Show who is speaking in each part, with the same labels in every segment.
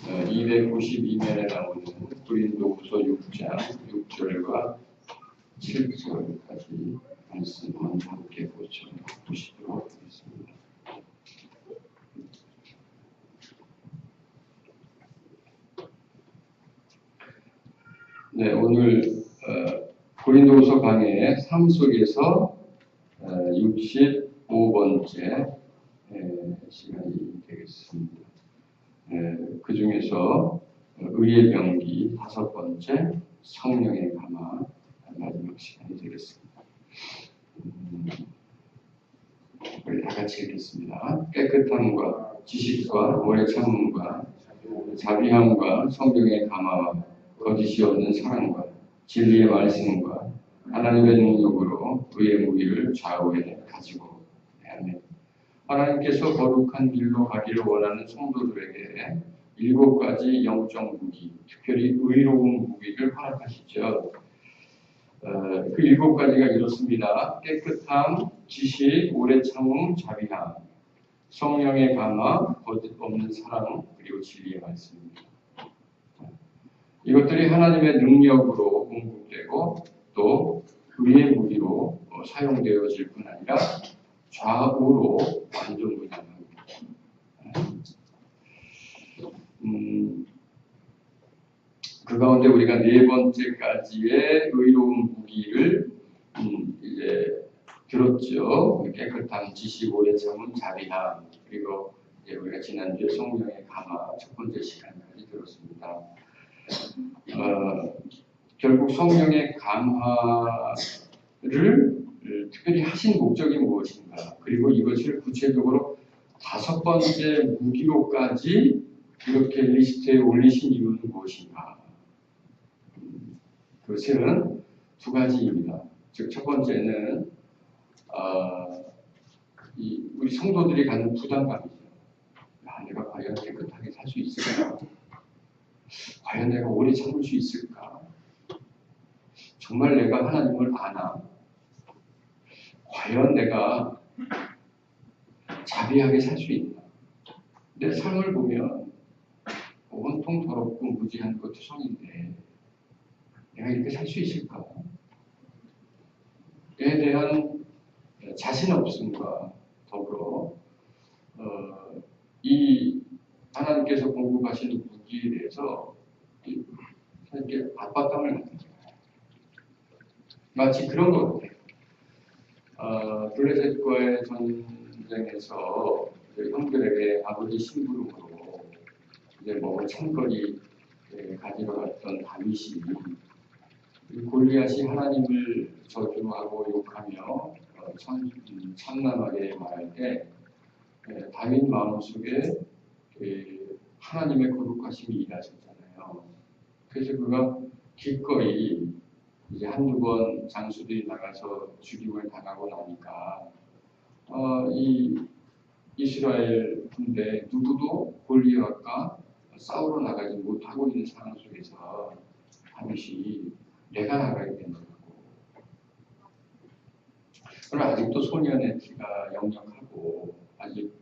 Speaker 1: 292면에 나오는 고린도후서 6장 6절과 7절까지 말씀 먼저 함께 보시도록 하겠습니다. 네, 오늘 고린도후서 강의 3 속에서 65번째 시간이 되겠습니다. 그 중에서 의의 병기 5번째, 성령의 감화 마지막 시간이 되겠습니다. 우리 다 같이 읽겠습니다. 깨끗함과 지식과 오래 참음과 자비함과 성령의 감화와 거짓이 없는 사랑과 진리의 말씀과 하나님의 능력으로 의의 무기를 좌우에 가지고. 아멘. 하나님께서 거룩한 길로 가기를 원하는 성도들에게 7가지 영적 무기, 특별히 의로운 무기를 허락하시죠. 그 7가지가 이렇습니다. 깨끗함, 지식, 오래 참음, 자비함, 성령의 감화, 거짓 없는 사랑, 그리고 진리의 말씀입니다. 이것들이 하나님의 능력으로 공급되고 또 의의 무기로 사용되어질 뿐 아니라 좌우로 완전 무장합니다. 그 가운데 우리가 4번째까지의 의로운 무기를 이제 들었죠. 깨끗함, 지식, 오래 참음, 자비함, 그리고 이제 우리가 지난주에 성령의 감화 1번째 시간까지 들었습니다. 결국 성령의 감화를 특별히 하신 목적이 무엇인가, 그리고 이것을 구체적으로 5번째 무기로까지 이렇게 리스트에 올리신 이유는 무엇인가. 그것은 2가지입니다. 즉, 첫 번째는 우리 성도들이 갖는 부담감이죠. 내가 과연 깨끗하게 살 수 있을까? 과연 내가 오래 참을 수 있을까? 정말 내가 하나님을 아나? 과연 내가 자비하게 살 수 있나? 내 삶을 보면 온통 더럽고 무지한 것 투성인데 내가 이렇게 살 수 있을까? 에 대한 자신 없음과 더불어 이 하나님께서 공급하시는 무기에 대해서 이렇게 압박감을 갖는 거예요. 마치 그런 것 같아요. 블레셋과의 전쟁에서 형들에게 아버지 심부름으로 이제 먹을 찬거리 가지러 갔던 다윗이 골리앗이 하나님을 저주하고 욕하며 참남하게 말할 때 다윗 마음속에 하나님의 거룩하심이 일하셨잖아요. 그래서 그가 기꺼이 이제 1-2번 장수들이 나가서 죽임을 당하고 나니까 이 이스라엘 군대 누구도 골리앗과 싸우러 나가지 못하고 있는 상황 속에서 다윗이 내가 나가야 된다고. 그러나 아직도 소년의 피가 역력하고 아직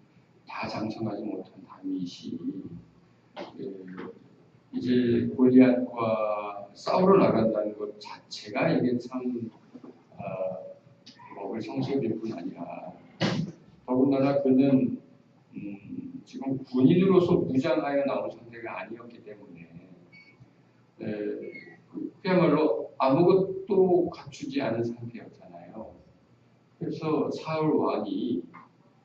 Speaker 1: 다 장성하지 못한 다윗이 이제 골리앗과 싸우러 나간다는 것 자체가 이게 참 먹을 성소일 뿐 아니라 더군다나 그는 지금 군인으로서 무장하여 나온 상태가 아니었기 때문에 그야말로 아무것도 갖추지 않은 상태였잖아요. 그래서 사울 왕이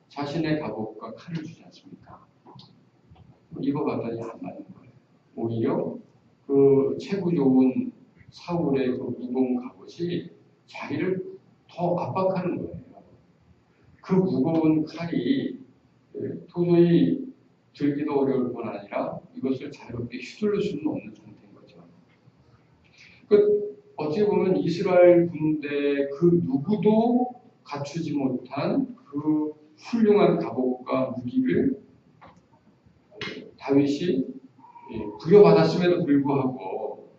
Speaker 1: 자신의 갑옷과 칼을 주지 않습니까? 입어봤더니 안 맞는 거예요. 오히려 그 체구 좋은 사울의 그 무거운 갑옷이 자기를 더 압박하는 거예요. 그 무거운 칼이 도저히 들기도 어려울 뿐 아니라 이것을 자유롭게 휘둘릴 수는 없는 상태인 거죠. 어찌 보면 이스라엘 군대 그 누구도 갖추지 못한 그 훌륭한 갑옷과 무기를 다윗이 부여받았음에도 불구하고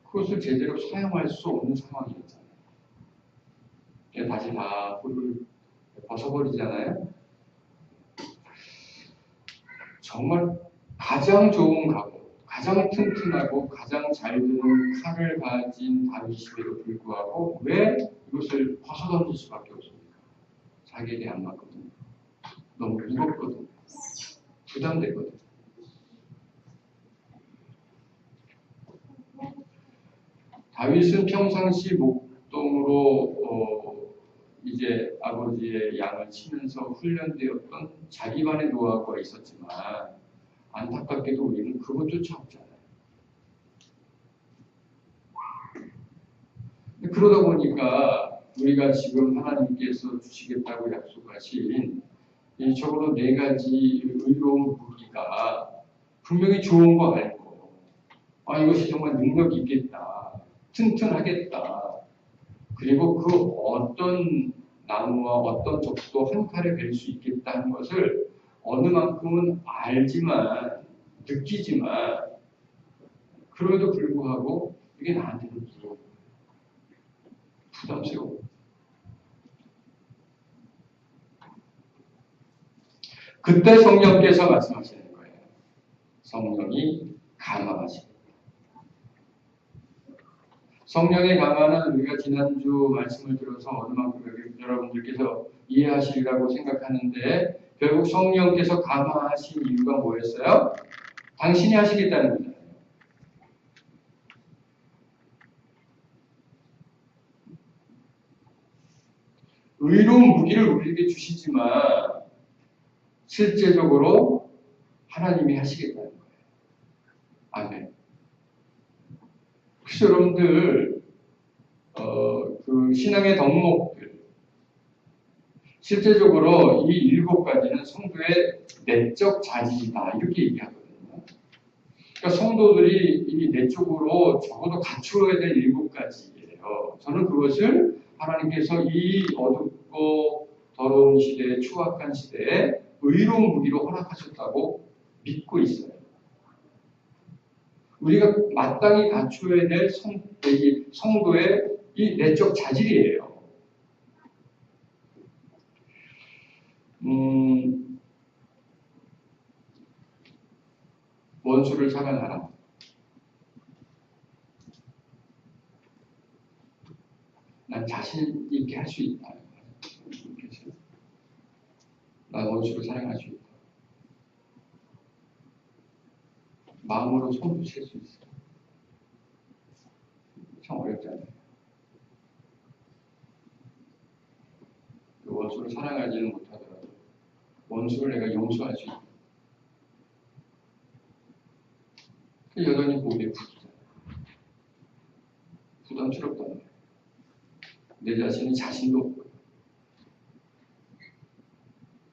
Speaker 1: 그것을 제대로 사용할 수 없는 상황이었잖아요. 다시 다 뿔을 벗어버리잖아요. 정말 가장 좋은 갑옷, 가장 튼튼하고 가장 잘 드는 칼을 가진 다윗임에도 불구하고 왜 이것을 벗어던질 수밖에 없습니까? 자기에게 안 맞거든요. 너무 무겁거든요. 부담되거든요. 다윗은 평상시 목동으로 이제 아버지의 양을 치면서 훈련되었던 자기만의 노하우가 있었지만 안타깝게도 우리는 그것조차 없잖아요. 그러다 보니까 우리가 지금 하나님께서 주시겠다고 약속하신 이 적어도 4가지 의로운 무기가 분명히 좋은 거 알고 이것이 정말 능력 있겠다, 튼튼하겠다. 그리고 그 어떤 나무와 어떤 적도 한 칼에 벨 수 있겠다는 것을 어느 만큼은 알지만 느끼지만 그럼에도 불구하고 이게 나한테는 부담스러워. 그때 성령께서 말씀하시는 거예요. 성령이 감화하시고. 성령의 감화는 우리가 지난주 말씀을 들어서 어느 만큼 여러분들께서 이해하시리라고 생각하는데 결국 성령께서 감화하신 이유가 뭐였어요? 당신이 하시겠다는 거잖아요. 의로운 무기를 우리에게 주시지만 실제적으로 하나님이 하시겠다는 거예요. 아멘. 혹시 여러분들 그 신앙의 덕목들 실제적으로 이 7가지는 성도의 내적 자질이다 이렇게 얘기하거든요. 그러니까 성도들이 이 내적으로 적어도 갖추어야 될 7가지예요. 저는 그것을 하나님께서 이 어둡고 더러운 시대에 추악한 시대에 의로운 무기로 허락하셨다고 믿고 있어요. 우리가 마땅히 갖추어야 될 성도의 이 내적 자질이에요. 원수를 사랑하라. 난 자신 있게 할 수 있다. 난 원수를 사랑할 수 있다. 마음으로 손도 칠 수 있어. 참 어렵잖아요. 그 원수를 사랑하지는 못하더라도 원수를 내가 용서할 수 있다. 그 여전히 보기에 부담스럽단 말이에요. 내 자신이 자신도 없고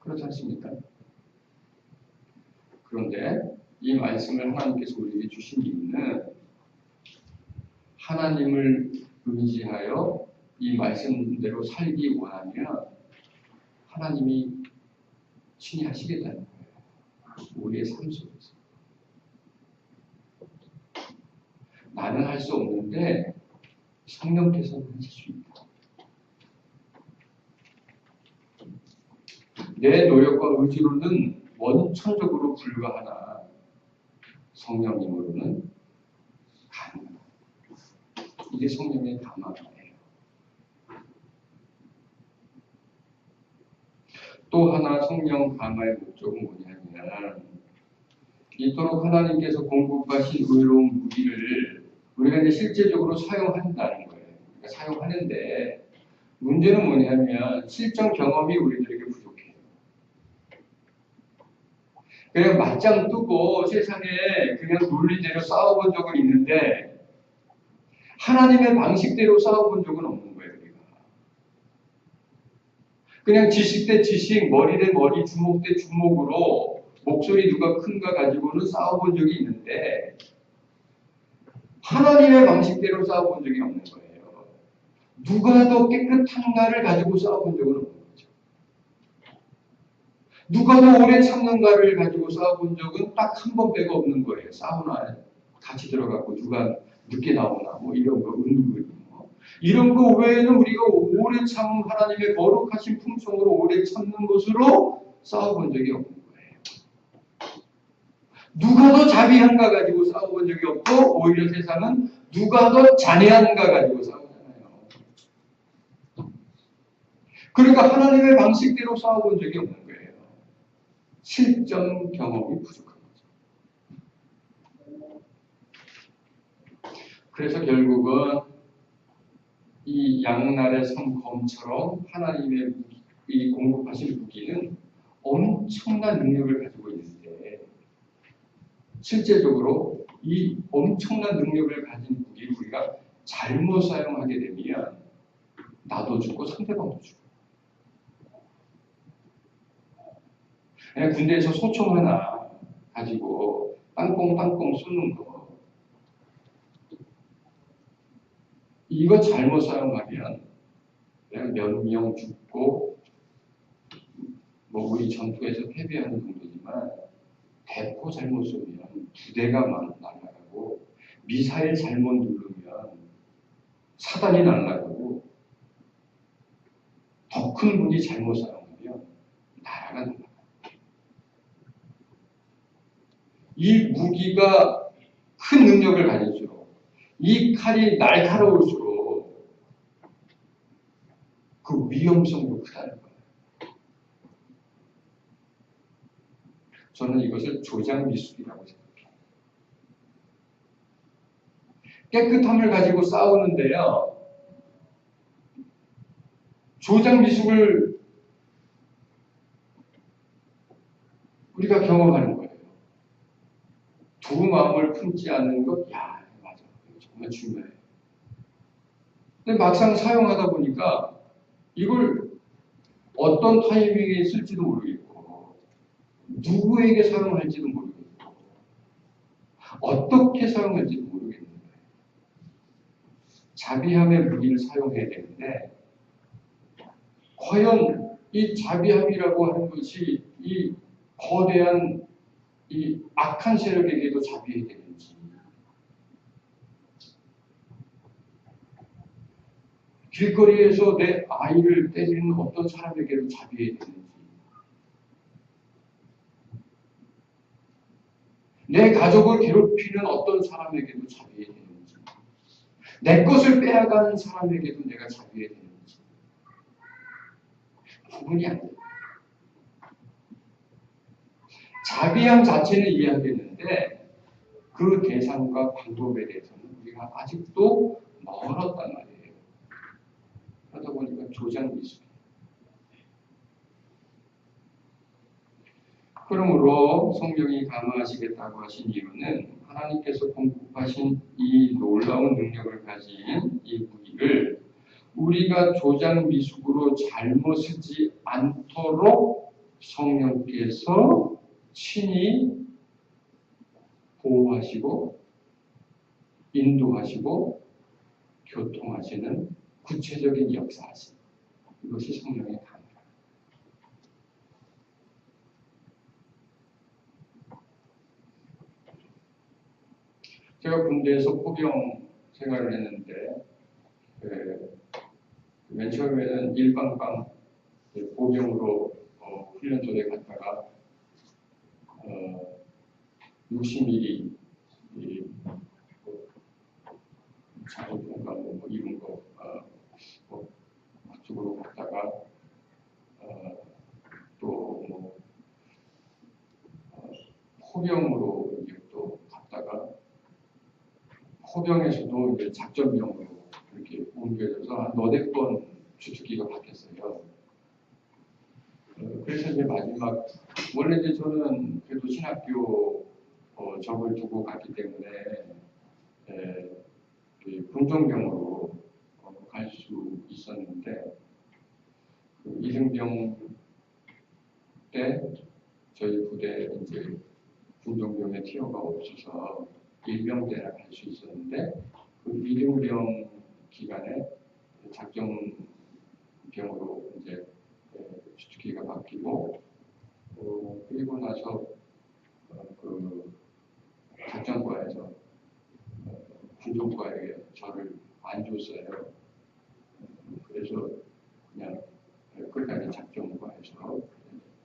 Speaker 1: 그렇지 않습니까? 그런데 이 말씀을 하나님께서 우리에게 주신 이유는 하나님을 의지하여 이 말씀대로 살기 원하면 하나님이 친히 하시겠다는 거예요. 우리의 삶 속에서. 나는 할 수 없는데 성령께서는 하실 수 있다. 내 노력과 의지로는 원천적으로 불가하나 성령님으로는 가능하다. 이게 성령의 감화예요. 또 하나 성령 감화의 목적은 뭐냐면 이토록 하나님께서 공급하신 의로운 무기를 우리가 이제 실제적으로 사용한다는 거예요. 그러니까 사용하는데 문제는 뭐냐면 실전 경험이 우리들에게 부족해요. 그냥 맞짱 뜨고 세상에 그냥 논리대로 싸워본 적은 있는데 하나님의 방식대로 싸워본 적은 없는 거예요. 우리가. 그냥 지식 대 지식, 머리 대 머리, 주먹 대 주먹으로 목소리 누가 큰가 가지고는 싸워본 적이 있는데 하나님의 방식대로 싸워본 적이 없는 거예요. 누가 더 깨끗한가를 가지고 싸워본 적은 없는 거죠. 누가 더 오래 참는가를 가지고 싸워본 적은 딱 한 번 빼고 없는 거예요. 사우나에 같이 들어가고 누가 늦게 나오나 뭐 이런 거 은근 이런 거 외에는 우리가 오래 참은 하나님의 거룩하신 품성으로 오래 참는 것으로 싸워본 적이 없는 거예요. 누가 더 자비한가 가지고 싸워본 적이 없고 오히려 세상은 누가 더 잔인한가 가지고 싸우잖아요. 그러니까 하나님의 방식대로 싸워본 적이 없는 거예요. 실전 경험이 부족한 거죠. 그래서 결국은 이 양날의 섬검처럼 하나님의 이 공급하신 무기는 엄청난 능력을 가지고 있는데 실제적으로 이 엄청난 능력을 가진 무기를 우리가 잘못 사용하게 되면 나도 죽고 상대방도 죽고. 그냥 군대에서 소총 하나 가지고 땅콩땅콩 쏘는 거 이거 잘못 사용하면 그냥 몇 명 죽고 뭐 우리 전투에서 패배하는 정도지만 대포 잘못 쏘면 부대가 날아가고 미사일 잘못 누르면 사단이 날아가고 더 큰 무기 잘못 사용하면 나라가 날아가요. 이 무기가 큰 능력을 가질수록 이 칼이 날카로울수록 그 위험성도 크다는 거예요. 저는 이것을 조장미숙이라고 생각해요. 깨끗함을 가지고 싸우는데요. 조장미숙을 우리가 경험하는 거예요. 두 마음을 품지 않는 것, 야, 맞아. 정말 중요해요. 근데 막상 사용하다 보니까 이걸 어떤 타이밍에 쓸지도 모르겠고, 누구에게 사용할지도 모르겠고, 어떻게 사용할지도 모르겠는 거예요. 자비함의 무기를 사용해야 되는데, 과연 이 자비함이라고 하는 것이 이 거대한 이 악한 세력에게도 자비해야 되는지, 길거리에서 내 아이를 때리는 어떤 사람에게도 자비해야 되는지, 내 가족을 괴롭히는 어떤 사람에게도 자비해야 되는지, 내 것을 빼앗가는 사람에게도 내가 자비해야 되는지 구분이 안 돼요. 자비함 자체는 이해하겠는데 그 대상과 방법에 대해서는 우리가 아직도 멀었단 말이에요. 그러다 보니까 조장미숙이에요. 그러므로 성령이 감화하시겠다고 하신 이유는 하나님께서 공급하신 이 놀라운 능력을 가진 이 무기를 우리가 조장미숙으로 잘못 쓰지 않도록 성령께서 친히 보호하시고 인도하시고 교통하시는 구체적인 역사하심. 이것이 성령의 감화. 제가 군대에서 포병 생활을 했는데 맨 처음에는 일방방 포병으로 훈련소에 갔다가 60mm 자주포인가 뭐 이런 거 그쪽으로 갔다가 또 포병으로 이제 또 갔다가 포병에서도 이제 작전병으로 이렇게 옮겨져서 한 너댓 번 주특기가 바뀌었어요. 그래서 이제 마지막 원래 이제 저는 그래도 신학교 적을 두고 갔기 때문에 군종병으로 갈 수 있었는데 그 이등병 때 저희 부대 이제 군종병의 티어가 없어서 일병대나 갈 수 있었는데 그 이등병 기간에 작전병으로 이제 주특기가 바뀌고 그리고 나서 그 작전과에서 군종과에 저를 안 줬어요. 그래서 그냥 끝까지 작전과에서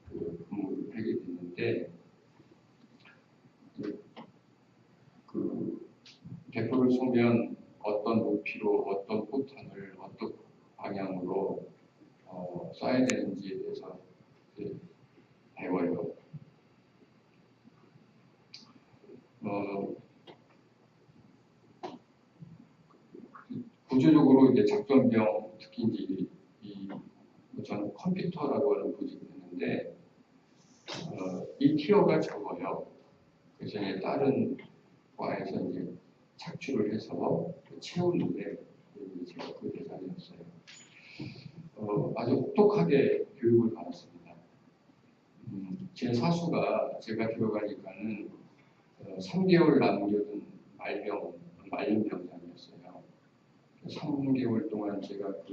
Speaker 1: 그 근무를 하게 됐는데 대포를 쏘면 어떤 높이로 어떤 포탄을 어떤 방향으로 쏴야 되는지에 대해서 배워요. 구조적으로 이제 작전병, 특히 이제 저는 컴퓨터라고 하는 부직이 있는데 이 티어가 적어요. 그래서 이제 다른 과에서 이제 착출을 해서 채우는데 제가 그 대상이었어요. 아주 혹독하게 교육을 받았습니다. 제 사수가 제가 들어가니까는 3개월 남겨둔 말년 병장이었어요. 3개월 동안 제가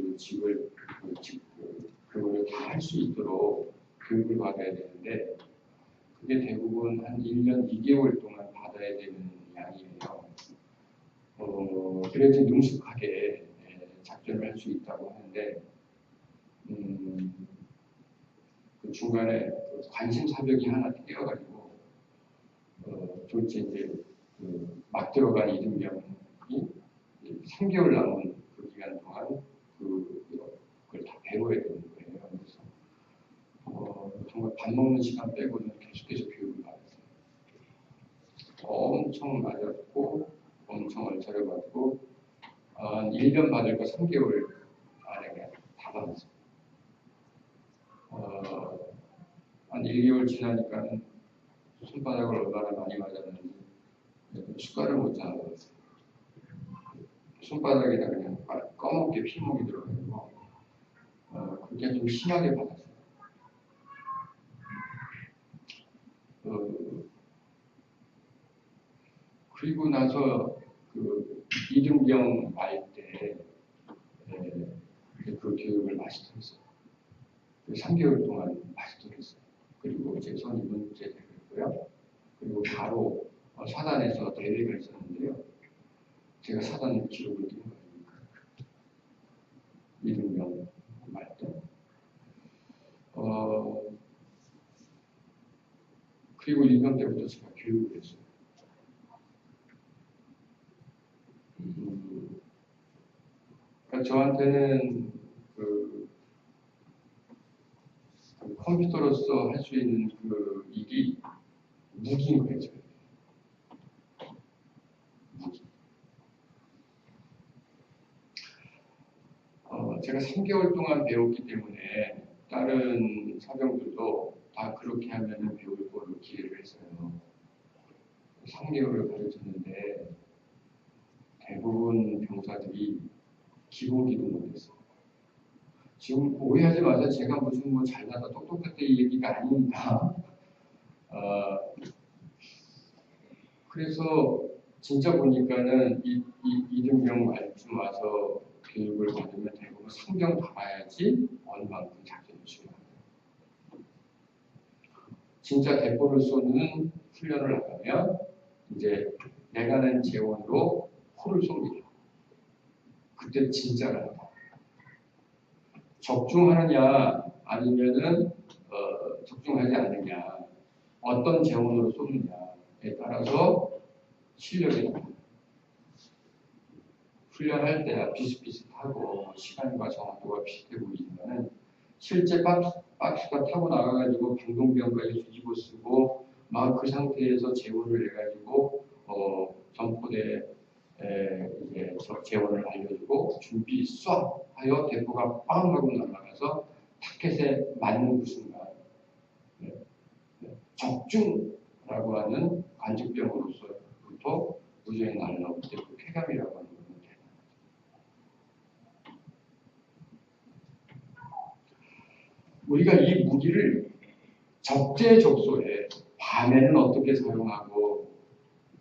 Speaker 1: 그거를 다 할 수 있도록 교육을 받아야 되는데 그게 대부분 한 1년 2개월 동안 받아야 되는 양이에요. 그래야지 능숙하게 작전을 할 수 있다고 하는데 그 중간에 관심사벽이 하나 떼어가지고 졸지 이제 막 들어간 이등병이 3개월 남은 그 기간 동안 그걸 다 배워야 되는 거예요. 그래서 정말 밥 먹는 시간 빼고는 계속해서 교육을 받았어요. 엄청 맞았고 엄청 얼차려 받고 1년 받을 거 3개월 안에 그냥 다 받았어요. 한 1개월 지나니까는 손바닥을 얼마나 많이 맞았는지 숟가락을 못 잡아버렸어요. 손바닥에다 그냥 검게 피멍이 들어가지고 그게 좀 심하게 받았어요. 그리고 나서 그 이등병 말 때 그 교육을 마스터했어요. 3개월 동안 마스터했어요. 그리고 이제 선임은 제대했고요. 그리고 바로 사단에서 대회가 있었는데요. 제가 사단 기록을 띄운 거니까 이등병 말 때. 그리고 1년 때부터 제가 교육을 했어요. 그러니까 저한테는 그 컴퓨터로서 할 수 있는 그 일이 무기인 거예요. 무기. 제가 3개월 동안 배웠기 때문에 다른 사병들도 다 그렇게 하면 배울 거로 기회를 했어요. 3개월을 가르쳤는데 대부분 병사들이 기본기도 못했어요. 지금 오해하지 마세요. 제가 무슨 뭐 잘나다 똑똑했다 이 얘기가 아닙니다. 그래서 진짜 보니까는 이등병 말쯤 와서 교육을 받으면 대부분 상병 다 봐야지 어느 만큼 작전을 수행합니다. 진짜 대포를 쏘는 훈련을 하려면 이제 내가 낸 재원으로 포를 쏩니다. 그때 진짜를 한다. 적중하느냐 아니면은 적중하지 않느냐 어떤 재원으로 쏘느냐에 따라서 실력이 나옵니다. 훈련할 때야 비슷비슷하고 시간과 정확도가 비슷해 보이지만은 실제 박스가 타고 나가가지고 방동병까지 뒤집어 쓰고 막 그 상태에서 재원을 내가지고 점포대에 이제 재원을 알려주고 준비 쏴 하여 대포가 빵 하고 날아가서 타켓에 맞는 그 순간 적중라고 하는 관측병으로서부터 우주에 날라올 때 그 쾌감이라고 하는 거는 우리가 이 무기를 적재적소에 밤에는 어떻게 사용하고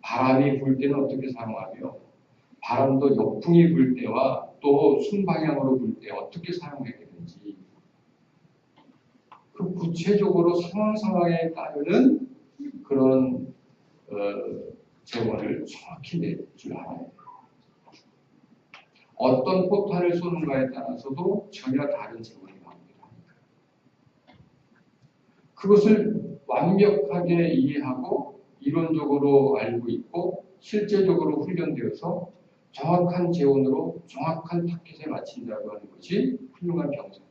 Speaker 1: 바람이 불 때는 어떻게 사용하며 바람도 역풍이 불 때와 또 순방향으로 불 때 어떻게 사용해야 되는지 그 구체적으로 상황에 따르는 그런 재원을 정확히 낼 줄 알아야 돼요. 어떤 포탄을 쏘는가에 따라서도 전혀 다른 재원이 나옵니다. 그것을 완벽하게 이해하고 이론적으로 알고 있고 실제적으로 훈련되어서 정확한 재원으로 정확한 타켓에 맞춘다고 하는 것이 훌륭한 병사입니다.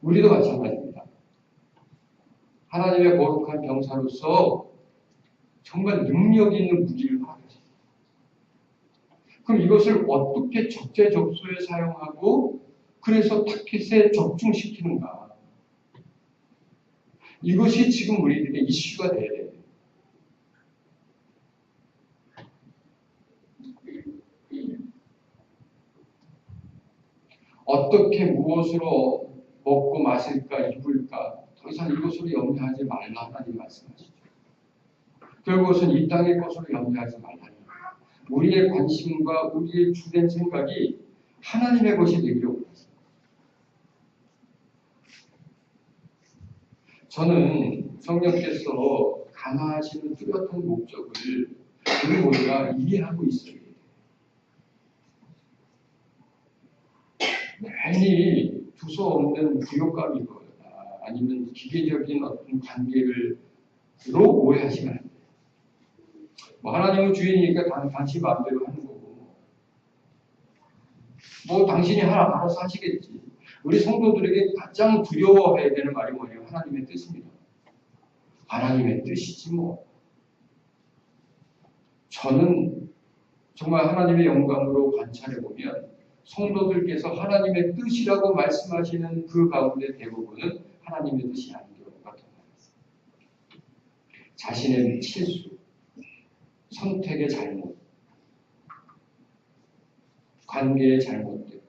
Speaker 1: 우리도 마찬가지입니다. 하나님의 거룩한 병사로서 정말 능력 있는 무기를 파악하십니다. 그럼 이것을 어떻게 적재적소에 사용하고 그래서 타켓에 적중시키는가? 이것이 지금 우리들의 이슈가 돼야 돼요. 어떻게 무엇으로 먹고 마실까 입을까 더 이상 이것으로 염려하지 말라 하나님 말씀하시죠. 결국은 이 땅의 것으로 염려하지 말라. 우리의 관심과 우리의 주된 생각이 하나님의 것이 되기를 원하십니다. 저는 성령께서 감화하시는 뚜렷한 목적을 우리 모두가 이해하고 있어요. 괜히 두서 없는 부욕감이거나 아니면 기계적인 어떤 관계로 오해하시면 안 돼요. 하나님은 주인이니까 당신 마음대로 하는 거고 당신이 알아서 하시겠지. 우리 성도들에게 가장 두려워해야 되는 말이 뭐예요? 하나님의 뜻입니다. 하나님의 뜻이지 뭐. 저는 정말 하나님의 영광으로 관찰해보면 성도들께서 하나님의 뜻이라고 말씀하시는 그 가운데 대부분은 하나님의 뜻이 아닌 경우가 더 많습니다. 자신의 실수, 선택의 잘못, 관계의 잘못들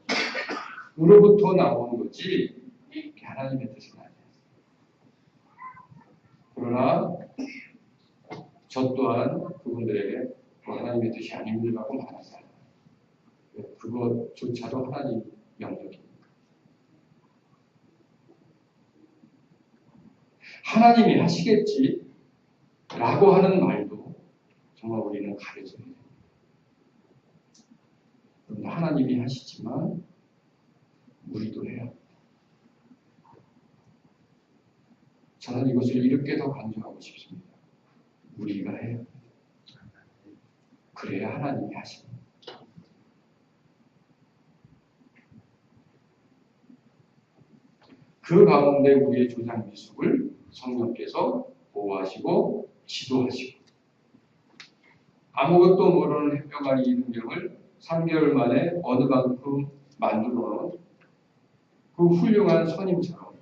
Speaker 1: 으로부터 나오는 거지 하나님의 뜻은 아니에요. 그러나 저 또한 그분들에게 하나님의 뜻이 아닙니다라고 말하지 않아요. 그것조차도 하나님 영역입니다. 하나님이 하시겠지 라고 하는 말도 정말 우리는 가려져야 됩니다. 하나님이 하시지만 우리도 해야 합니다. 저는 이것을 이렇게 더 강조하고 싶습니다. 우리가 해야 합니다. 그래야 하나님이 하십니다. 그 가운데 우리의 조상 미숙을 성령께서 보호하시고 지도하시고 아무것도 모르는 해병아리 이등병을 3개월 만에 어느 만큼 만들어놓은 그 훌륭한 선임처럼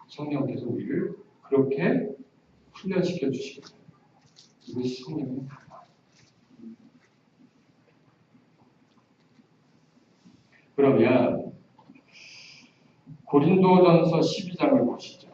Speaker 1: 성령께서 우리를 그렇게 훈련시켜 주시겠다. 이것이 성령의 강화. 그러면 고린도전서 12장을 보시죠.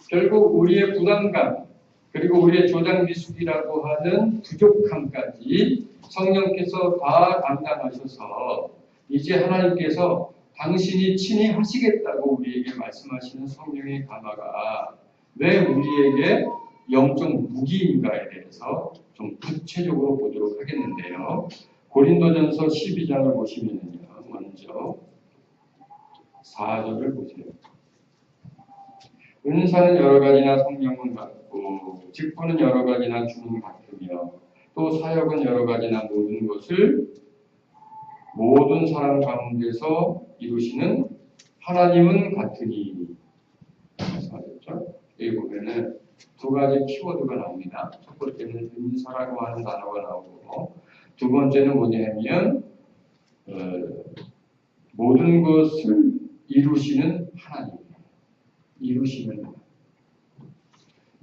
Speaker 1: 결국 우리의 부담감 그리고 우리의 조장미숙이라고 하는 부족함까지 성령께서 다 감당하셔서 이제 하나님께서 당신이 친히 하시겠다고 우리에게 말씀하시는 성령의 감화가 왜 우리에게 영적 무기인가에 대해서 좀 구체적으로 보도록 하겠는데요. 고린도전서 12장을 보시면요. 먼저 4절을 보세요. 은사는 여러 가지나 성령은 같고 직분은 여러 가지나 주는 같으며 또 사역은 여러 가지나 모든 것을 모든 사람 가운데서 이루시는 하나님은 같으니 말씀하셨죠? 여기 보면은 두 가지 키워드가 나옵니다. 첫 번째는 은사라고 하는 단어가 나오고 두 번째는 뭐냐면 모든 것을 이루시는 하나님. 이루시는 하나님.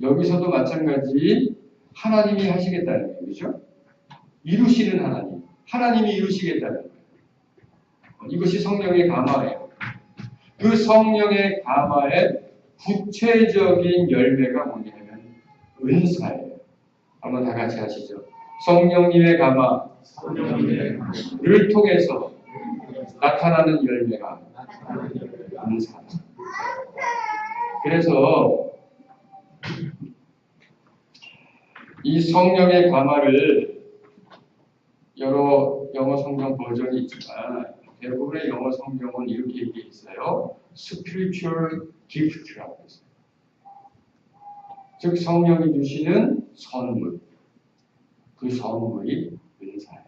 Speaker 1: 여기서도 마찬가지 하나님이 하시겠다는 거예요. 그렇죠? 이루시는 하나님. 하나님이 이루시겠다는 거예요. 이것이 성령의 감화예요. 그 성령의 감화의 구체적인 열매가 뭐냐면 은사예요. 한번 다 같이 하시죠. 성령님의 감화를 통해서 나타나는 열매가 은사다. 그래서 이 성령의 감화를 여러 영어 성경 버전이 있지만 대부분의 영어 성경은 이렇게 얘기해 있어요. spiritual gift라고 했어요. 즉 성령이 주시는 선물, 그 선물이 은사예요.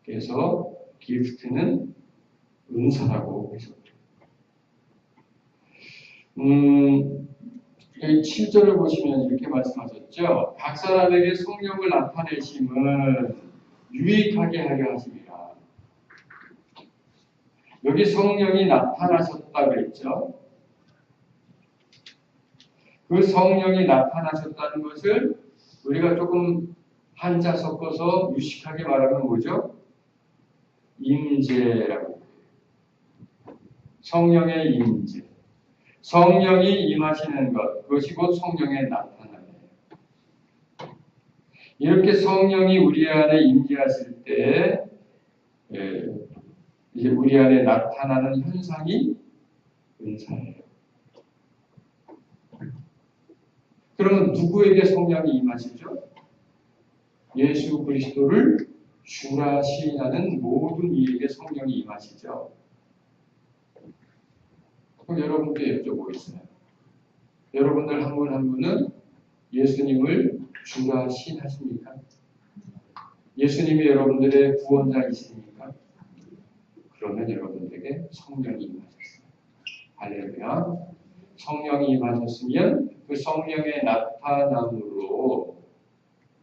Speaker 1: 그래서 gift는 은사라고 해석돼요. 여기 7절을 보시면 이렇게 말씀하셨죠. 각 사람에게 성령을 나타내심은 유익하게 하려 하심이라. 여기 성령이 나타나셨다 그랬죠. 그 성령이 나타나셨다는 것을 우리가 조금 한자 섞어서 유식하게 말하면 뭐죠? 임재라고 해요. 성령의 임재. 성령이 임하시는 것, 그것이 곧 성령의 나타남이에요. 이렇게 성령이 우리 안에 임재하실 때 이제 우리 안에 나타나는 현상이 은사예요. 그러면 누구에게 성령이 임하시죠? 예수 그리스도를 주라 시인하는 모든 이에게 성령이 임하시죠. 그럼 여러분께 여쭤보겠어요. 여러분들 한 분 한 분은 예수님을 주라 시인하십니까? 예수님이 여러분들의 구원자이십니까? 그러면 여러분들에게 성령이 임하셨어요. 할렐루야. 성령이 임하셨으면 그 성령의 나타남으로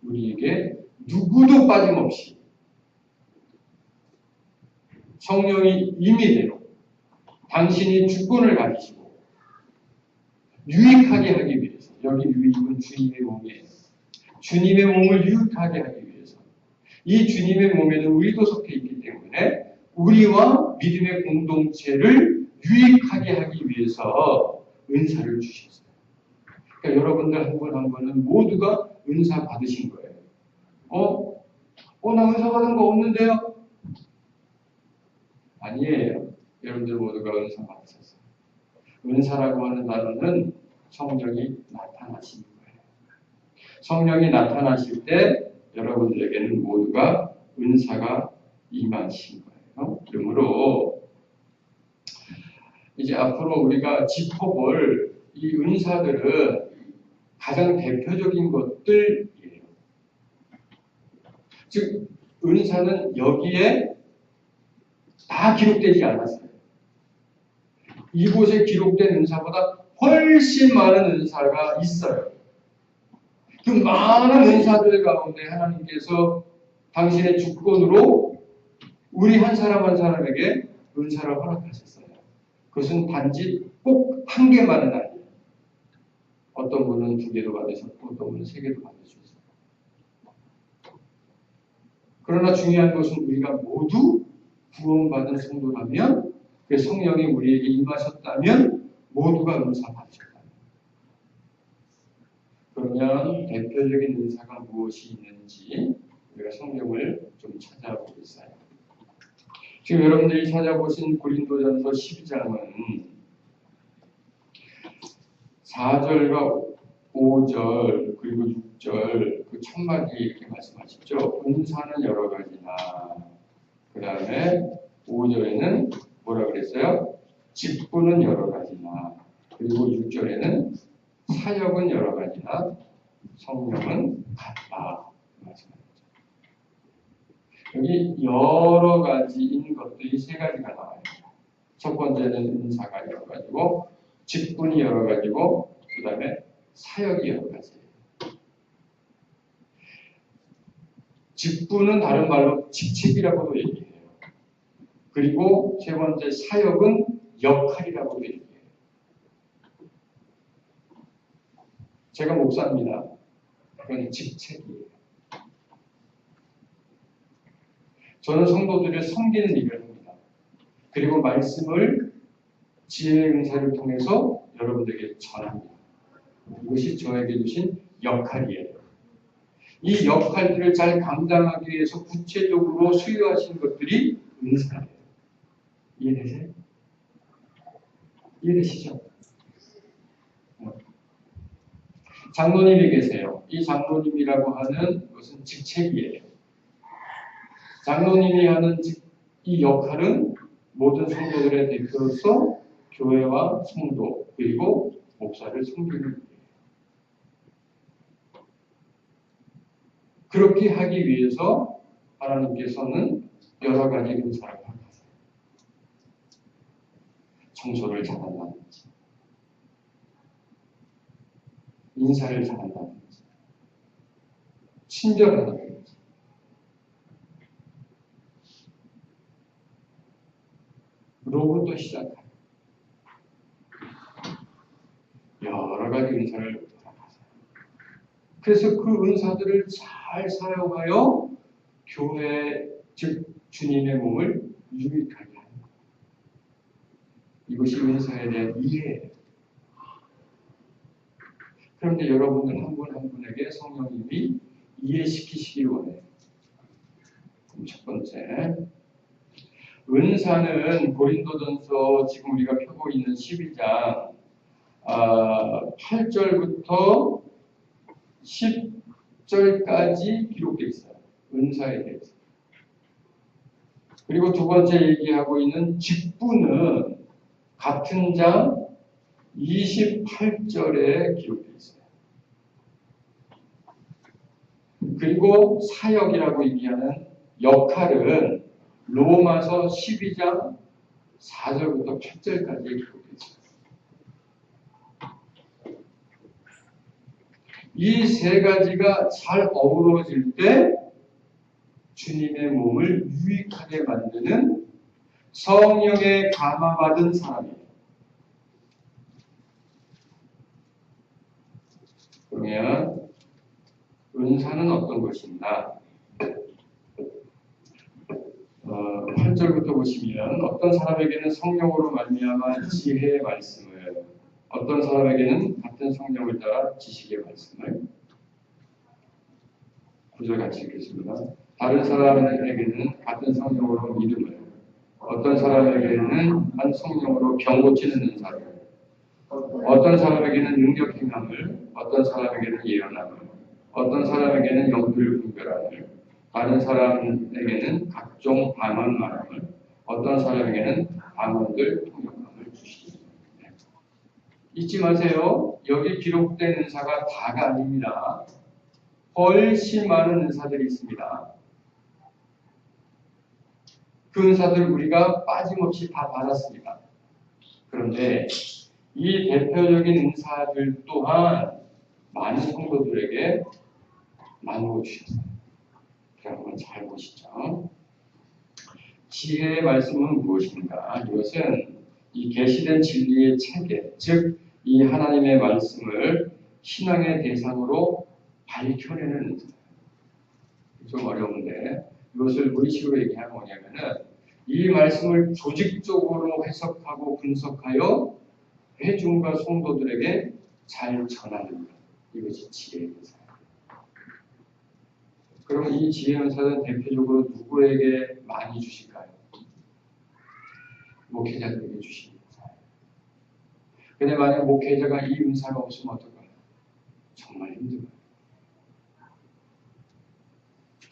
Speaker 1: 우리에게 누구도 빠짐없이 성령이 임의대로 당신이 주권을 가지시고 유익하게 하기 위해서, 여기 유익은 주님의 몸이에요. 주님의 몸을 유익하게 하기 위해서, 이 주님의 몸에는 우리도 속해 있기 때문에 우리와 믿음의 공동체를 유익하게 하기 위해서 은사를 주셨어요. 그러니까 여러분들 한 분 한 분은 모두가 은사 받으신 거예요. 나 은사 받은 거 없는데요? 아니에요. 여러분들 모두가 은사 받으셨어요. 은사라고 하는 단어는 성령이 나타나신 거예요. 성령이 나타나실 때 여러분들에게는 모두가 은사가 임하신 거예요. 그러므로 이제 앞으로 우리가 짚어볼 이 은사들은 가장 대표적인 것들이에요. 즉 은사는 여기에 다 기록되지 않았어요. 이곳에 기록된 은사보다 훨씬 많은 은사가 있어요. 그 많은 은사들 가운데 하나님께서 당신의 주권으로 우리 한 사람 한 사람에게 은사를 허락하셨어요. 그것은 단지 꼭 한 개만은 아니에요. 어떤 분은 2개도 받으셨고 어떤 분은 3개도 받으셨어요. 그러나 중요한 것은 우리가 모두 구원받은 성도라면, 그 성령이 우리에게 임하셨다면 모두가 은사 받으셨다. 그러면 대표적인 은사가 무엇이 있는지 우리가 성경을 좀 찾아보겠어요. 지금 여러분들이 찾아보신 고린도전서 12장은 4절과 5절 그리고 6절 그 첫마디 이렇게 말씀하시죠. 은사는 여러 가지나, 그 다음에 5절에는 뭐라 그랬어요? 직분은 여러 가지나, 그리고 6절에는 사역은 여러 가지나 성령은 같다 말씀하셨죠. 여기 여러 가지인 것들이 3가지가 나와요. 첫 번째는 은사가 여러 가지고, 직분이 여러 가지고, 그 다음에 사역이 여러 가지예요. 직분은 다른 말로 직책이라고도 얘기해요. 그리고 세 번째 사역은 역할이라고도 얘기해요. 제가 목사입니다. 그건 직책이에요. 저는 성도들을 섬기는 일을 합니다. 그리고 말씀을 지혜의 은사를 통해서 여러분들에게 전합니다. 이것이 저에게 주신 역할이에요. 이 역할들을 잘 감당하기 위해서 구체적으로 수요하신 것들이 은사예요. 이해되세요? 이해되시죠? 장로님이 계세요. 이 장로님이라고 하는 것은 직책이에요. 장로님이 하는 이 역할은 모든 성도들의 대표로서 교회와 성도 그리고 목사를 섬기는 일이에요. 그렇게 하기 위해서 하나님께서는 여러 가지 은사를 허락하세요. 청소를 잘한다든지, 인사를 잘한다든지, 친절하다든지, 로봇도 시작하고 여러 가지 은사를 허락하세요. 그래서 그 은사들을 잘 사용하여 교회, 즉 주님의 몸을 유익하게 하는 것. 이것이 은사에 대한 이해예요. 그런데 여러분들 한 분 한 분에게 성령님이 이해시키시기 원해요. 그럼 첫 번째, 은사는 고린도전서 지금 우리가 펴고 있는 12장 8절부터 10절까지 기록되어 있어요. 은사에 대해서. 그리고 두 번째 얘기하고 있는 직분은 같은 장 28절에 기록되어 있어요. 그리고 사역이라고 얘기하는 역할은 로마서 12장 4절부터 8절까지 기록되어 있어요. 이 세 가지가 잘 어우러질 때 주님의 몸을 유익하게 만드는 성령의 감화받은 사람이에요. 그러면 은사는 어떤 것인가? 8절부터 보시면 어떤 사람에게는 성령으로 말미암아 지혜의 말씀을, 어떤 사람에게는 같은 성령을 따라 지식의 말씀을. 9절 같이 읽겠습니다. 다른 사람에게는 같은 성령으로 믿음을, 어떤 사람에게는 한 성령으로 병 고치는 은사를, 어떤 사람에게는 능력 행함을, 어떤 사람에게는 예언함을, 어떤 사람에게는 영들을 분별함을, 다른 사람에게는 각종 방언 말함을, 어떤 사람에게는 방언들 통역함을 주시니. 잊지 마세요. 여기 기록된 은사가 다가 아닙니다. 훨씬 많은 은사들이 있습니다. 그 은사들 우리가 빠짐없이 다 받았습니다. 그런데 이 대표적인 은사들 또한 많은 성도들에게 나누어 주셨어요. 여러분 잘 보시죠. 지혜의 말씀은 무엇인가? 이것은 이 계시된 진리의 체계, 즉 이 하나님의 말씀을 신앙의 대상으로 밝혀내는 은사예요. 좀 어려운데 이것을 무리식으로 얘기하면 뭐냐면은 이 말씀을 조직적으로 해석하고 분석하여 회중과 성도들에게 잘 전하는 것. 이것이 지혜의 은사예요. 그러면 이 지혜의 은사는 대표적으로 누구에게 많이 주실까요? 목회자들에게 주십니다. 근데 만약 목회자가 이 은사가 없으면 어떨까요? 정말 힘들어요.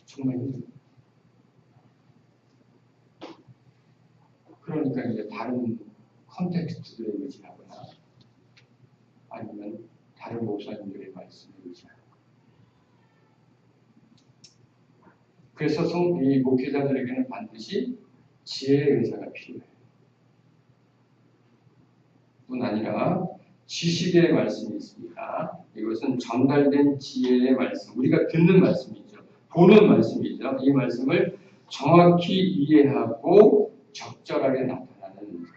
Speaker 1: 정말 힘들어요. 그러니까 이제 다른 컨텍스트들에 의지하거나 아니면 다른 목사님들의 말씀에 의지하거나. 그래서 이 목회자들에게는 반드시 지혜의 은사가 필요해요. 뿐 아니라 지식의 말씀이 있습니다. 이것은 전달된 지혜의 말씀, 우리가 듣는 말씀이죠. 보는 말씀이죠. 이 말씀을 정확히 이해하고 적절하게 나타나는 은사.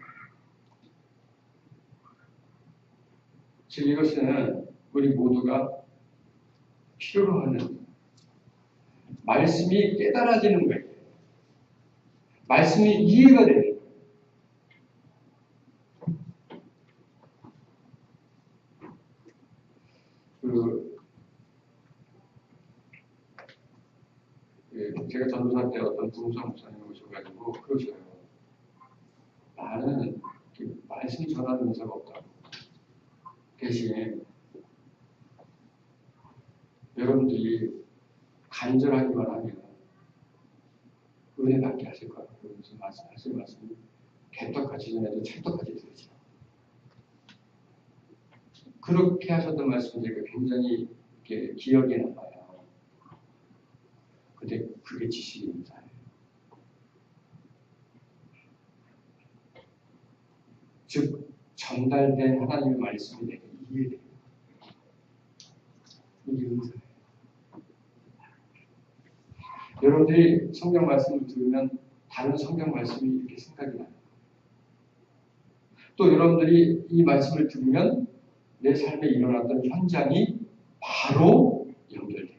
Speaker 1: 즉 이것은 우리 모두가 필요로 하는 말씀이 깨달아지는 거예요. 말씀이 이해가 되는 거예요. 제가 전도사 때 어떤 부흥사 목사님 오셔가지고 그러셔요. 나는 말씀이 전하는 은사가 없다고. 대신 여러분들이 간절하기만 하면 은혜받게 하실 거라고 그러면서 말씀하실 말씀이 개떡같이 전해도 찰떡같이 들으시라. 그렇게 하셨던 말씀이 제가 굉장히 기억에 남아요. 근데 그게 지식입니다. 즉 전달된 하나님의 말씀이 내게 이해돼요. 이게 은사예요. 여러분들이 성경 말씀을 들으면 다른 성경 말씀이 이렇게 생각이 나요. 또 여러분들이 이 말씀을 들으면 내 삶에 일어났던 현장이 바로 연결돼요.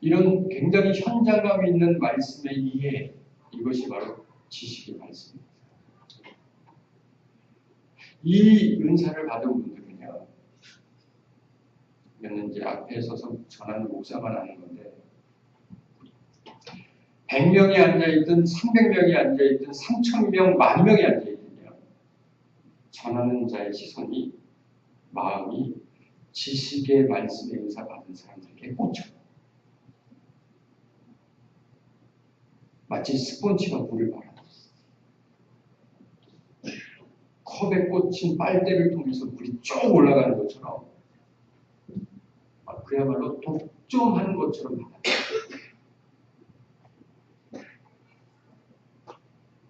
Speaker 1: 이런 굉장히 현장감 있는 말씀의 이해, 이것이 바로 지식의 말씀입니다. 이 은사를 받은 분들은요, 이거는 이제 앞에 서서 전하는 목사만 아는 건데, 100명이 앉아있든 300명이 앉아있든 3,000명, 10,000명이 앉아있든요, 전하는 자의 시선이, 마음이 지식의 말씀의 은사 받은 사람들에게 꽂혀요. 마치 스폰지가 물을 말아들었어요. 컵에 꽂힌 빨대를 통해서 물이 쭉 올라가는 것처럼 그야말로 독점하는 것처럼 받아들여요.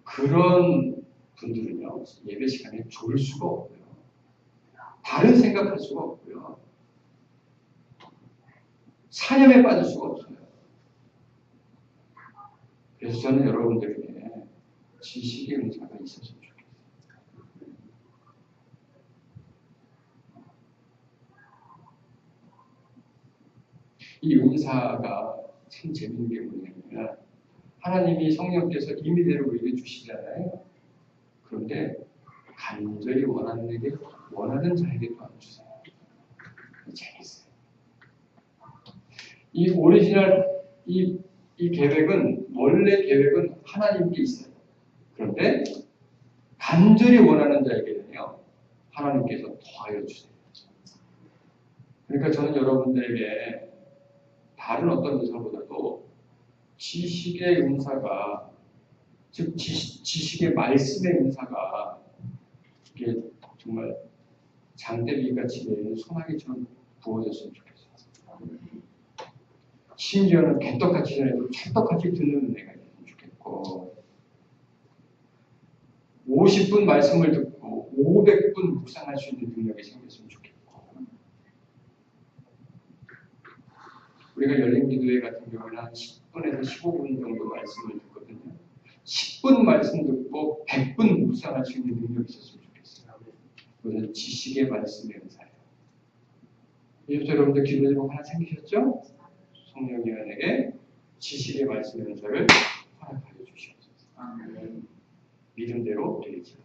Speaker 1: 그런 분들은요, 예배 시간에 졸 수가 없고요. 다른 생각할 수가 없고요. 사념에 빠질 수가 없어요. 그래서 저는 여러분들에게 지식의 은사가 있었으면 좋겠어요. 이 은사가 참 재밌는 게 뭐냐면 하나님이 성령께서 임의대로 우리에게 주시잖아요. 그런데 간절히 원하는 자에게 또한 주세요. 재밌어요. 이 오리지널 이 계획은 원래 계획은 하나님께 있어요. 그런데 간절히 원하는 자에게는요, 하나님께서 더하여 주세요. 그러니까 저는 여러분들에게 다른 어떤 은사보다도 지식의 은사가, 즉 지식의 말씀의 은사가 이게 정말 장대비같이 내리는 소나기처럼 부어졌으면 좋겠어요. 심지어는 개떡같이 전해도 찰떡같이 듣는 은혜가 있으면 좋겠고, 50분 말씀을 듣고 500분 묵상할 수 있는 능력이 생겼으면 좋겠고, 우리가 열린기도회 같은 경우는 한 10분에서 15분 정도 말씀을 듣거든요. 10분 말씀 듣고 100분 묵상할 수 있는 능력이 있었으면 좋겠어요. 그것은 지식의 말씀의 은사예요. 이제부터 여러분들 기도 제목 하나 생기셨죠? 성령님에게 지식의 말씀의 은사를 허락하여 주시옵소서. 믿음대로 되리지.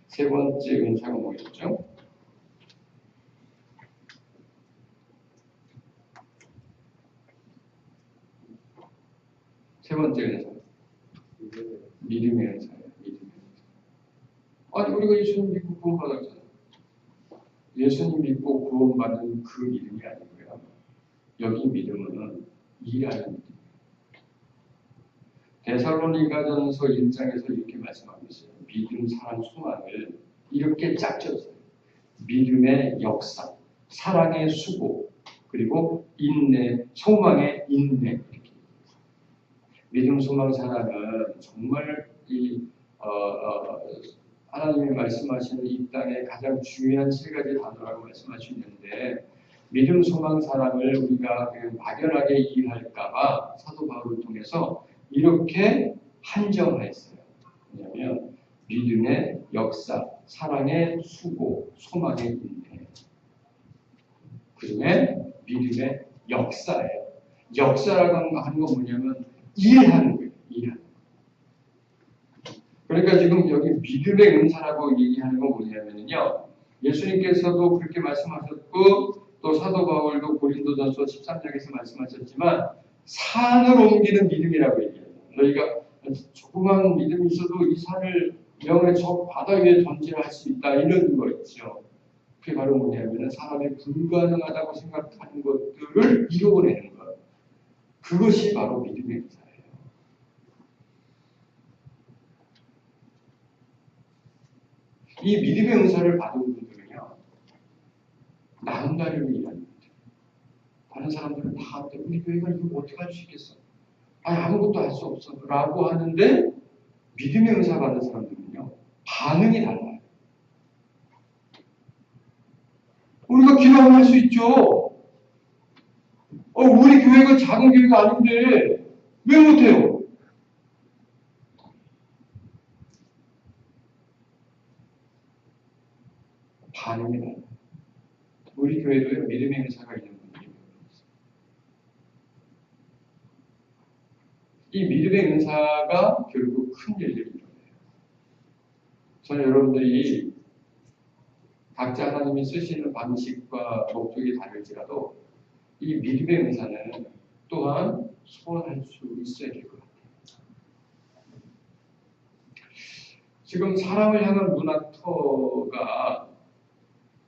Speaker 1: 세 번째 은사가 뭐였죠? 세 번째 은사. 믿음의 은사예요. 믿음의 은사. 아니 우리가 예수님 믿고 구원받았잖아요. 예수님 믿고 구원받은 그 믿음이 아니고요. 여기 믿음은 일하는 믿음. 데살로니가전서 1장에서 이렇게 말씀하고 있어요. 믿음, 사랑, 소망을 이렇게 짝졌어요. 믿음의 역사, 사랑의 수고, 그리고 인내, 소망의 인내. 이렇게. 믿음, 소망, 사랑은 정말 하나님이 말씀하시는 이 땅의 가장 중요한 세 가지 단어라고 말씀하시는데, 믿음, 소망, 사랑을 우리가 막연하게 이해할까봐 사도 바울을 통해서 이렇게 한정하였어요. 왜냐하면 믿음의 역사, 사랑의 수고, 소망의 인내. 그 중에 믿음의 역사예요. 역사라고 하는 건 뭐냐면 일하는 거예요. 일하는 거예요. 그러니까 지금 여기 믿음의 은사라고 얘기하는 건 뭐냐면요. 예수님께서도 그렇게 말씀하셨고 또 사도 바울도 고린도전서 13장에서 말씀하셨지만 산을 옮기는 믿음이라고 얘기해요. 너희가 조그만 믿음이 있어도 이 산을 명의 저 바다 위에 던지라 할 수 있다. 이런 거 있죠. 그게 바로 뭐냐면 사람이 불가능하다고 생각하는 것들을 이루어내는 것. 그것이 바로 믿음의 은사예요. 이 믿음의 은사를 받은 분들은요, 나음다리로 일하는 분들. 다른 사람들은 다 우리 교회가 이거 어떻게 할 수 있겠어? 아니 아무것도 할 수 없어. 라고 하는데 믿음의 은사 받은 사람들은요, 반응이 달라요. 우리가 기도하면 할 수 있죠. 우리 교회가 작은 교회가 아닌데 왜 못해요? 반응이 달라요. 우리 교회도요, 믿음의 은사가 있는 분들이 있어요. 이 믿음의 은사가 결국 큰 일들을 이뤄내요. 저는 여러분들이 각자 하나님이 쓰시는 방식과 목적이 다를지라도 이 믿음의 은사는 또한 소원할 수 있어야 될 것 같아요. 지금 사람을 향한 문화터가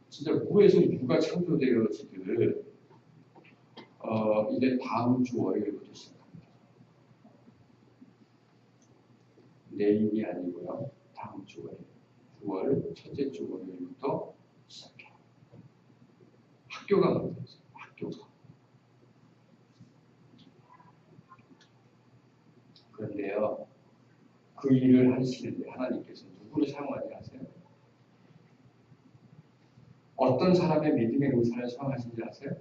Speaker 1: 진짜 무에서 무가 창조되어지듯 이제 다음 주 월요일부터 시작합니다. 내일이 아니고요. 다음 주 월요일. 9월 첫째 주 월요일부터 시작해요. 학교가 문제죠. 학교가. 그런데요, 그 일을 하시는데 하나님께서 누구를 사용하지 아세요? 어떤 사람의 믿음의 은사를 사용하신지 아세요?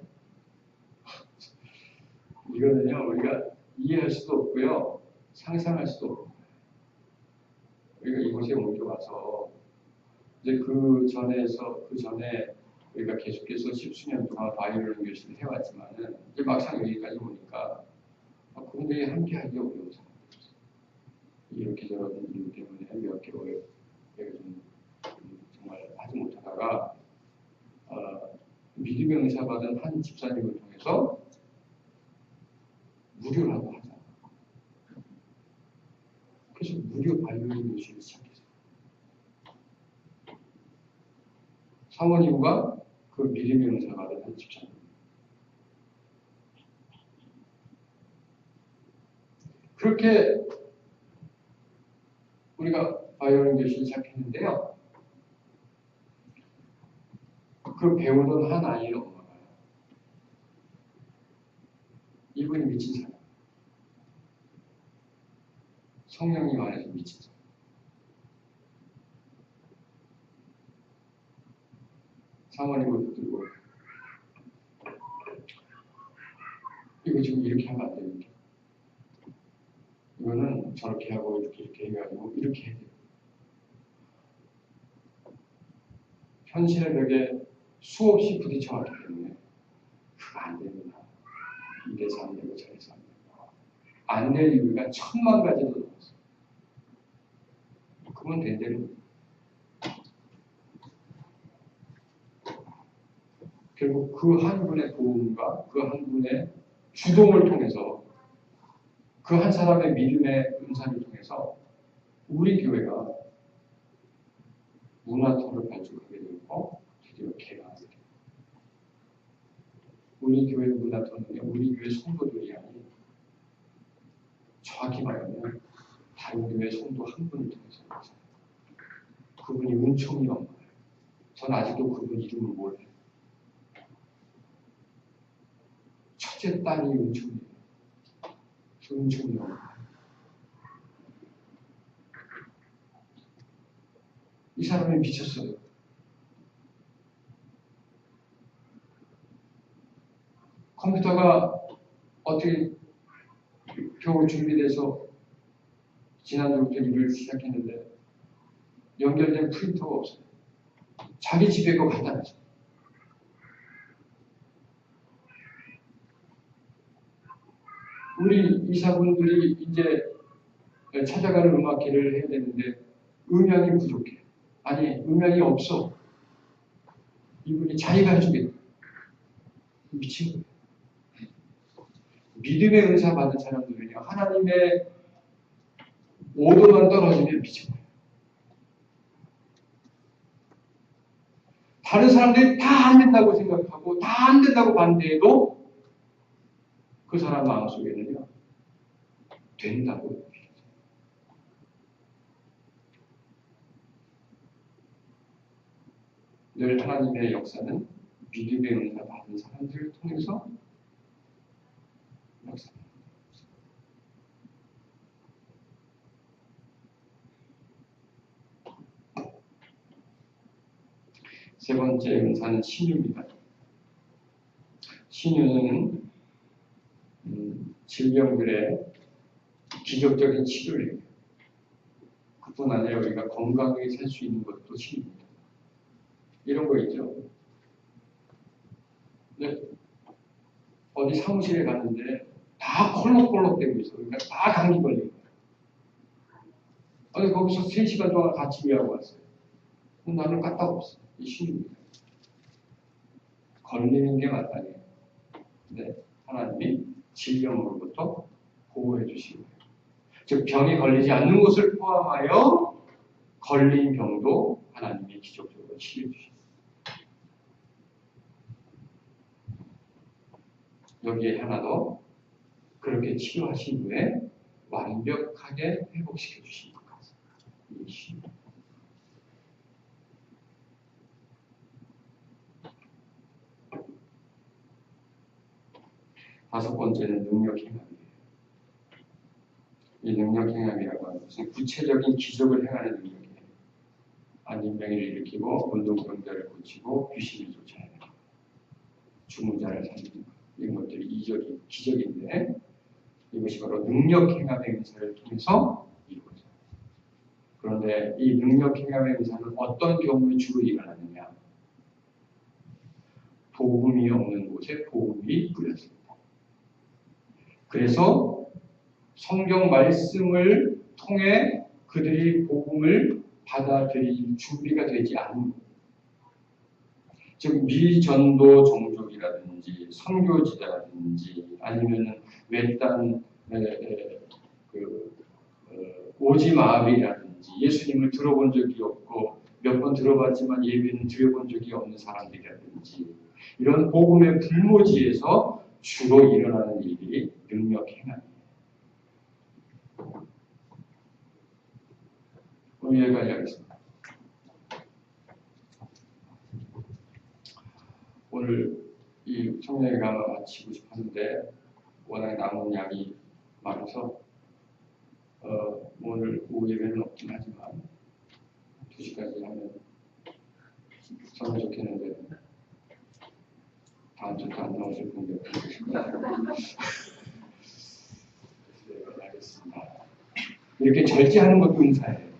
Speaker 1: 이거는요, 우리가 이해할 수도 없고요, 상상할 수도 없고요. 우리가 이곳에 옮겨와서 이제 그 전에 우리가 계속해서 10수년 동안 바이올린 교실을 해왔지만은 이제 막상 여기까지 오니까 그분들이 함께하기 어려운 사람들이었어요. 이렇게 저런 이유 때문에 몇 개월 내가 좀 정말 하지 못하다가 믿음의 은사 받은 한 집사님을 통해서 무료라고 하자. 그래서 무료 바이올린 교실을 시작했어요. 사모님과 그 믿음의 은사 받은 한 집사님. 그렇게 우리가 바이올린 교실을 시작했는데요. 그 배우던 한 아이의 엄마가 이분이 미친 사람. 성령님 안에서 미친 사람. 사모님을 붙들고 이거 지금 이렇게 하면 안 됩니다. 이거는 저렇게 하고 이렇게 해가지고 이렇게 해야 돼요. 현실의 벽에 수없이 부딪혀왔기 때문에 그거 안 됩니다. 이래서 안 되고 저래서 안 되고 안 될 이유가 1000만 가지도 나왔어요. 그건 된 대로 결국 그 한 분의 도움과 그 한 분의 주동을 통해서 그 한 사람의 믿음의 은사를 통해서 우리 교회가 문화터를 발족하게 되고 드디어 개강하게 됩니다. 우리 교회 문화터는요, 우리 교회 성도들이 아닌 정확히 말하면 다른 교회 성도 한 분을 통해서 그분이 은총이 엄마예요. 저는 아직도 그분 이름을 몰라요. 첫째 딸이 은총이에요. 은총이 엄마. 이 사람이 미쳤어요. 컴퓨터가 어떻게 겨우 준비돼서 지난주부터 일을 시작했는데 연결된 프린터가 없어요. 자기 집에 거 갖다 놨어요. 우리 이사분들이 이제 찾아가는 음악회를 해야 되는데 음향이 부족해. 아니 음향이 없어. 이분이 자기가 해주겠다. 미친 거예요. 믿음의 은사 받은 사람들은요, 하나님의 오도만 떨어지면 미친 거예요. 다른 사람들이 다 안 된다고 생각하고 다 안 된다고 반대해도 그 사람 마음속에는요, 된다고. 늘 하나님의 역사는 믿음의 은사 받은 사람들을 통해서 역사합니다. 세 번째 은사는 신유입니다. 신유는 질병들의 기적적인 치료를 해요. 그뿐 아니라 우리가 건강하게 살 수 있는 것도 신유입니다. 이런 거 있죠. 네. 어디 사무실에 갔는데 다 콜록콜록대고 있어. 그러니까 다 감기 걸린 거야. 거기서 3시간 동안 같이 일하고 왔어요. 나는 까딱없어. 이 신유입니다. 걸리는 게 마땅해요. 네. 하나님이 질병으로부터 보호해 주시고, 즉 병에 걸리지 않는 것을 포함하여 걸린 병도 하나님이 기적적으로 치료해 주십니다. 여기에 하나 더, 그렇게 치료하신 후에 완벽하게 회복시켜 주신 것 같습니다. 이 신유. 다섯 번째는 능력 행함이에요. 이 능력 행함이라고 하는 것은 구체적인 기적을 행하는 능력이에요. 안진병을 일으키고 운동병자를 고치고 귀신을 쫓아내는 것, 죽은 자를 살리는 것, 이런 것들이 기적인데 이것이 바로 능력 행함의 은사를 통해서 이루어져요. 그런데 이 능력 행함의 은사는 어떤 경우에 주로 일어나느냐? 복음이 없는 곳에 복음이 뿌렸습니다. 그래서 성경 말씀을 통해 그들이 복음을 받아들일 준비가 되지 않은, 즉 미전도 종족이라든지 선교지자라든지 아니면은 외딴 오지마을이라든지 예수님을 들어본 적이 없고 몇 번 들어봤지만 예배는 드려본 적이 없는 사람들이라든지 이런 복음의 불모지에서 주로 일어나는 일이 능력 행함이에요. 오늘 여기까지 하겠습니다. 오늘 이 청년회 강화 마치고 싶었는데 워낙 남은 양이 많아서 오늘 오후 예배는 없긴 하지만 2시까지 하면 정말 좋겠는데 다음 주도 안 나오실 분들 알겠습니다. 이렇게 절제하는 것도 은사예요.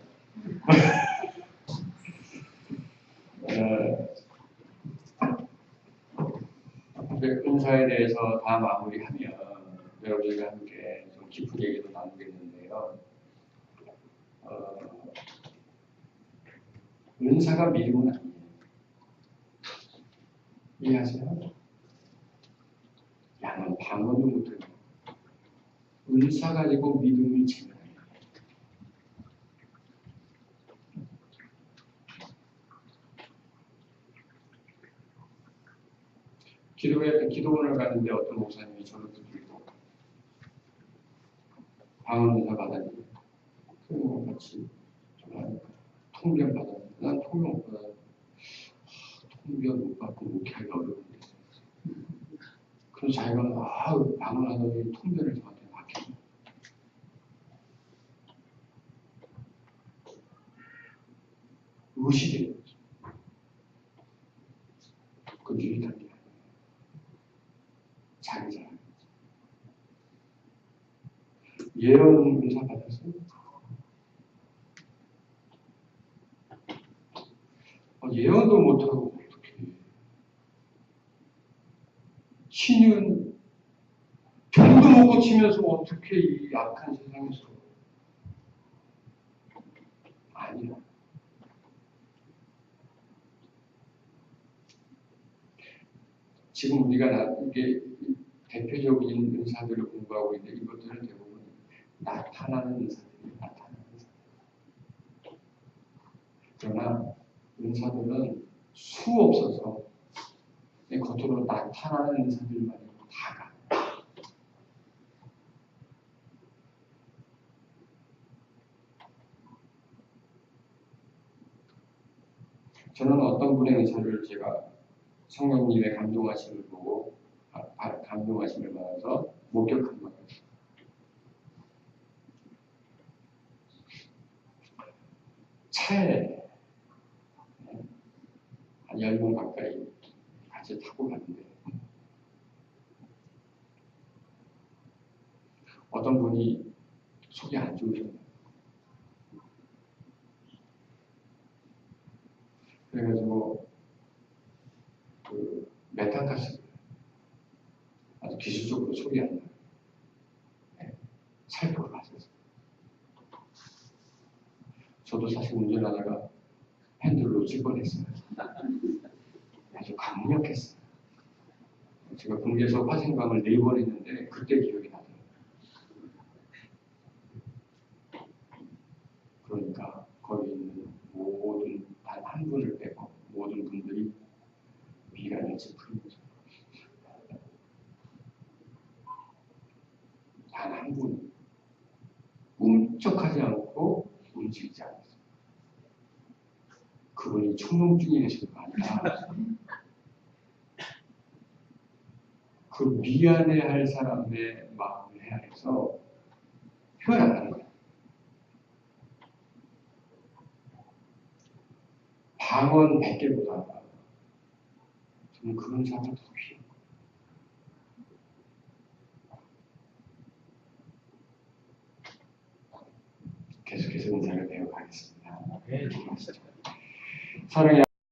Speaker 1: 은사에 대해서 다 마무리하면 여러분들과 함께 좀 깊은 얘기도 나누겠는데요. 은사가 믿음은 아니에요. 이해하세요? 양은 방언도 못해요. 은사 가지고 믿음을 지켜야 해요. 기도원을 가는데 어떤 목사님이 저를 붙들고 방언 은사 받았는데 그런 것 같이 좀 하니까 통변 받았는데 난 통변 못 받았는데 통변 못 받고 목회하기 어려운데 그래서 자기가 방언 하더니 통변을 저한테 맡겼어요. 의식이에요. 그 유익한 게 자기 자랑. 예언 은사 받았어요. 예언도 못하고 어떻게 신윤 병도 못 고치면서 어떻게 이 악한 세상에서 아니야. 지금 우리가 이게 대표적인 은사들을 공부하고 있는데 이것들은 대부분 나타나는 은사들이에요. 나타나는 은사. 그러나 은사들은 수 없어서 겉으로 나타나는 사람들만 다 가. 저는 어떤 분의 의사를 제가 성령님의 감동하심을 보고 감동하심을 받아서 목격한 거예요. 차에 한 10명 가까이 같이 타고 갔는데 어떤 분이 속이 안 좋으셨나요? 그래가지고 그 메탄가스 아주 기술적으로 속이 안 나요. 네, 살포를 하셨어요. 저도 사실 운전하다가 핸들을 놓칠 뻔했어요. 아주 강력했어요. 제가 공개에서 화생방을 4번 했는데 그때 기억이 나더라고요. 그러니까 거기 있는 모든 단 한 분을 빼고 모든 분들이 미간을 짚은 거죠. 단 한 분 꿈쩍하지 않고 움직이지 않았어요. 그분이 충농증이 되신 거 아니라 그 미안해할 사람의 마음을 헤아려서 표현 안 하는 거예요. 방언 100개보다 저는 그런 사람을 더 필요해요. 계속해서 은사를 배워가겠습니다. 네, 사랑해.